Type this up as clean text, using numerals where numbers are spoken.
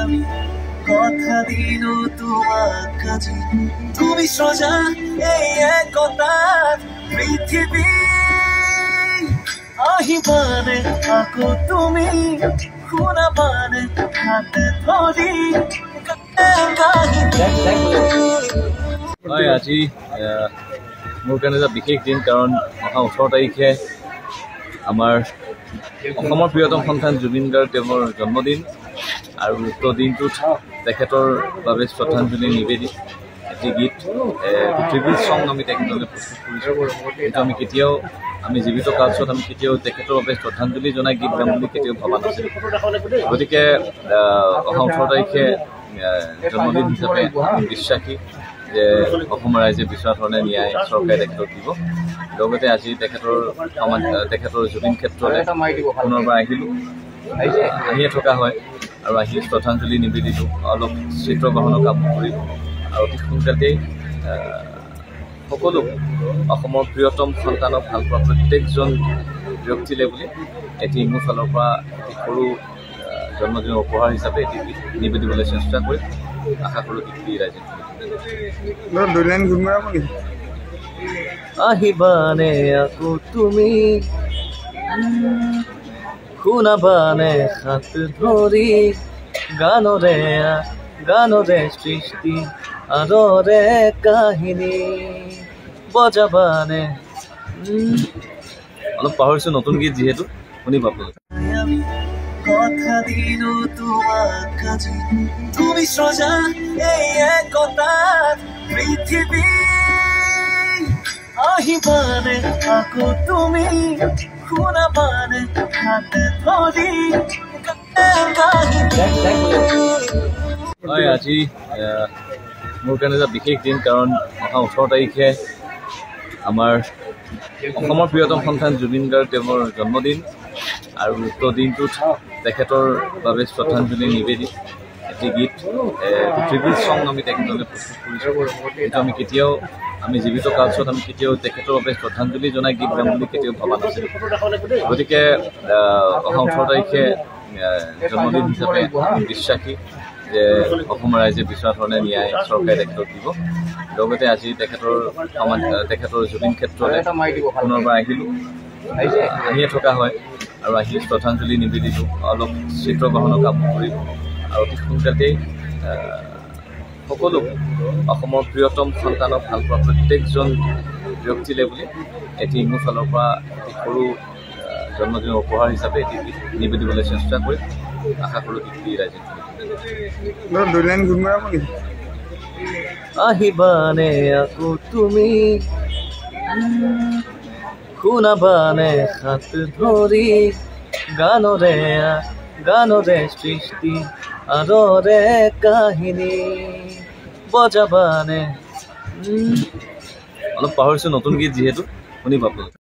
আমি কথা দিলো তোমাক কাজি তুমি সোজা এই একতাত পৃথিৱী আহিবানে আকৌ তুমি শুনাবানে হাত ধৰি হয় আজি মোৰ কাৰণে এটা বিশেষ দিন কাৰণ অহা 18 তাৰিখে আমাৰ অসমৰ প্ৰিয়তম সন্তান জুবিন গাৰ্গ তেওঁৰ জন্মদিন আৰু উক্ত দিনটোত তেখেতৰ বাবে শ্ৰদ্ধাঞ্জলি নিবেদিত এটি গীত ট্ৰিবিউট সং আমি তেখেতলৈ প্ৰস্তুত কৰিছোঁ কিন্তু আমি কেতিয়াও আমি জীৱিত কালচত আমি কেতিয়াও তেখেতৰ বাবে শ্ৰদ্ধাঞ্জলি জনাই গীত গাম বুলি কেতিয়াও ভবা নাছিলোঁ গতিকে অহা 18 তাৰিখে জন্মদিন হিচাপে আমি বিশ্বাসী যে অসমৰ ৰাইজে বিচৰা ধৰণে ন্যায় চৰকাৰে তেখেতক দিব লগতে আজি তেখেতৰ জুবিন ক্ষেত্ৰলৈ পুনৰবাৰ আহিলোঁ আহিয়ে থকা হয় আৰু আহি শ্ৰদ্ধাঞ্জলি নিবেদিলোঁ অলপ চিত্ৰগ্ৰহণৰ কাম কৰিলোঁ আৰু অতি সোনকালেই সকলো অসমৰ প্ৰিয়তম সন্তানক ভাল পোৱা প্ৰত্যেকজন ব্যক্তিলৈ বুলি এটি মোৰ ফালৰ পৰা সৰু জন্মদিনৰ উপহাৰ হিচাপে এটি নিবেদিবলৈ চেষ্টা কৰিম আশা কৰোঁ গীতটি ৰাইজে আহিবানে আকৌ তুমি শুনাবানে হাত ধৰি গানৰে সৃষ্টি আদৰে কাহিনী বজাবানে অলপ পাহৰিছোঁ নতুন গীত যিহেতু শুনি পাব কথা দিলো তোমাক কাজি তুমি সোজা এই একতাত পৃথিৱী আহিবানে আকৌ তুমি শুনাবানে হাত ধৰি হয় আজি মোৰ কাৰণে এটা বিশেষ দিন কাৰণ অহা 18 তাৰিখে আমাৰ অসমৰ প্ৰিয়তম সন্তান জুবিন গাৰ্গ তেওঁৰ জন্মদিন আৰু উক্ত দিনটোত তেখেতৰ বাবে শ্ৰদ্ধাঞ্জলি নিবেদিত এটি গীত ট্ৰিবিউট সং আমি তেখেতলৈ প্ৰস্তুত কৰিছোঁ কিন্তু আমি কেতিয়াও আমি জীৱিত কালচত আমি কেতিয়াও তেখেতৰ বাবে শ্ৰদ্ধাঞ্জলি জনাই গীত গাম বুলি কেতিয়াও ভবা নাছিলোঁ গতিকে অহা 18 তাৰিখে জন্মদিন হিচাপে আমি বিশ্বাসী যে অসমৰ ৰাইজে বিচৰা ধৰণে ন্যায় চৰকাৰে তেখেতক দিব লগতে আজি তেখেতৰ জুবিন ক্ষেত্ৰলৈ পুনৰবাৰ আহিলোঁ আহিয়ে থকা হয় আৰু আহি শ্ৰদ্ধাঞ্জলি নিবেদিলোঁ অলপ চিত্ৰগ্ৰহণৰ কাম কৰিলোঁ আৰু অতি সোনকালেই সকলো অসমৰ প্ৰিয়তম সন্তানক ভাল পোৱা প্ৰত্যেকজন ব্যক্তিলৈ বুলি এটি মোৰ ফালৰ পৰা এটি সৰু জন্মদিনৰ উপহাৰ হিচাপে এটি নিবেদিবলৈ চেষ্টা কৰিম আশা কৰোঁ গীতটি ৰাইজে আহিবানে আকৌ তুমি শুনাবানে হাত ধৰি গানৰে সৃষ্টি আদৰে কাহিনী বজাবানে অলপ পাহৰিছোঁ নতুন গীত যিহেতু শুনি পাব